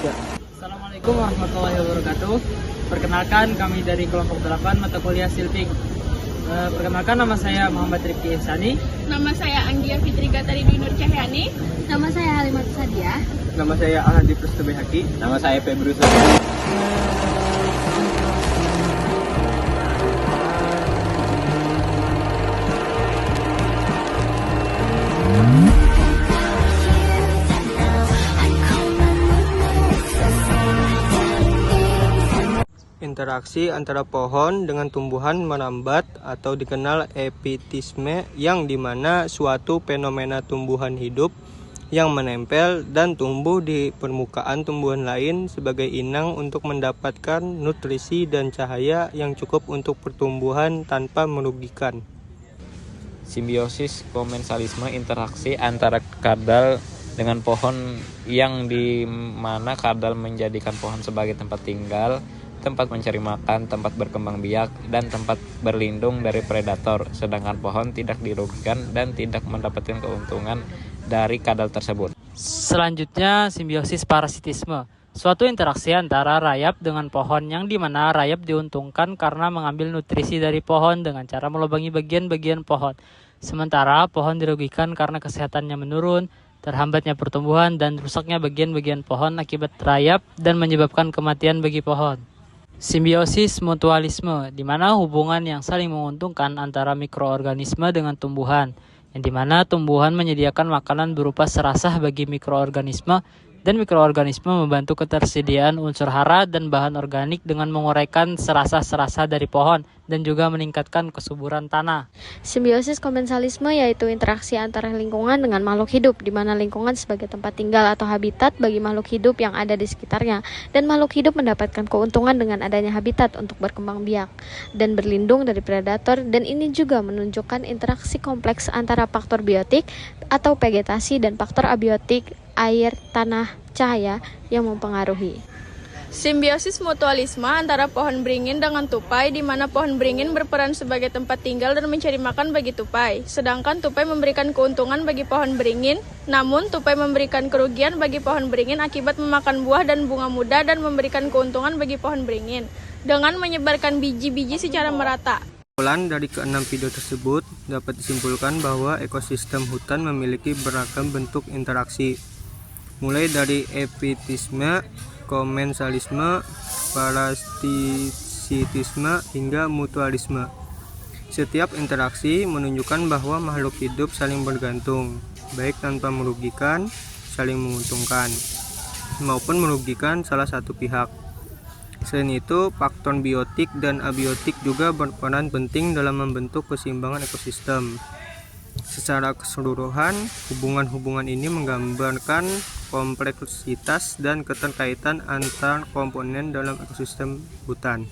Indonesia. Assalamualaikum warahmatullahi wabarakatuh. Perkenalkan, kami dari kelompok 8 mata kuliah Silping. Perkenalkan, nama saya Muhammad Rifki Ihsani. Nama saya Anggia Fitri Gatarini Nur Cahyani. Nama saya Halimat Sadia. Nama saya Ahadi Prestubehaki. Nama saya Febru. Interaksi antara pohon dengan tumbuhan merambat atau dikenal epitisme, yang dimana suatu fenomena tumbuhan hidup yang menempel dan tumbuh di permukaan tumbuhan lain sebagai inang untuk mendapatkan nutrisi dan cahaya yang cukup untuk pertumbuhan tanpa merugikan. Simbiosis komensalisme, interaksi antara kadal dengan pohon, yang dimana kadal menjadikan pohon sebagai tempat tinggal, tempat mencari makan, tempat berkembang biak, dan tempat berlindung dari predator, sedangkan pohon tidak dirugikan dan tidak mendapatkan keuntungan dari kadal tersebut. Selanjutnya, simbiosis parasitisme, suatu interaksi antara rayap dengan pohon yang dimana rayap diuntungkan karena mengambil nutrisi dari pohon dengan cara melubangi bagian-bagian pohon, sementara pohon dirugikan karena kesehatannya menurun, terhambatnya pertumbuhan, dan rusaknya bagian-bagian pohon akibat rayap dan menyebabkan kematian bagi pohon. Simbiosis mutualisme, di mana hubungan yang saling menguntungkan antara mikroorganisme dengan tumbuhan, yang dimana tumbuhan menyediakan makanan berupa serasah bagi mikroorganisme, dan mikroorganisme membantu ketersediaan unsur hara dan bahan organik dengan menguraikan serasah-serasah dari pohon dan juga meningkatkan kesuburan tanah. Simbiosis komensalisme yaitu interaksi antara lingkungan dengan makhluk hidup, di mana lingkungan sebagai tempat tinggal atau habitat bagi makhluk hidup yang ada di sekitarnya, dan makhluk hidup mendapatkan keuntungan dengan adanya habitat untuk berkembang biak dan berlindung dari predator, dan ini juga menunjukkan interaksi kompleks antara faktor biotik atau vegetasi dan faktor abiotik air, tanah, cahaya yang mempengaruhi. Simbiosis mutualisme antara pohon beringin dengan tupai, di mana pohon beringin berperan sebagai tempat tinggal dan mencari makan bagi tupai, sedangkan tupai memberikan keuntungan bagi pohon beringin, namun tupai memberikan kerugian bagi pohon beringin akibat memakan buah dan bunga muda dan memberikan keuntungan bagi pohon beringin dengan menyebarkan biji-biji secara merata. Kesimpulan dari keenam video tersebut dapat disimpulkan bahwa ekosistem hutan memiliki beragam bentuk interaksi, mulai dari epitisme, komensalisme, parasitisme, hingga mutualisme. Setiap interaksi menunjukkan bahwa makhluk hidup saling bergantung, baik tanpa merugikan, saling menguntungkan, maupun merugikan salah satu pihak. Selain itu, faktor biotik dan abiotik juga berperan penting dalam membentuk keseimbangan ekosistem. Secara keseluruhan, hubungan-hubungan ini menggambarkan kompleksitas dan keterkaitan antar komponen dalam ekosistem hutan.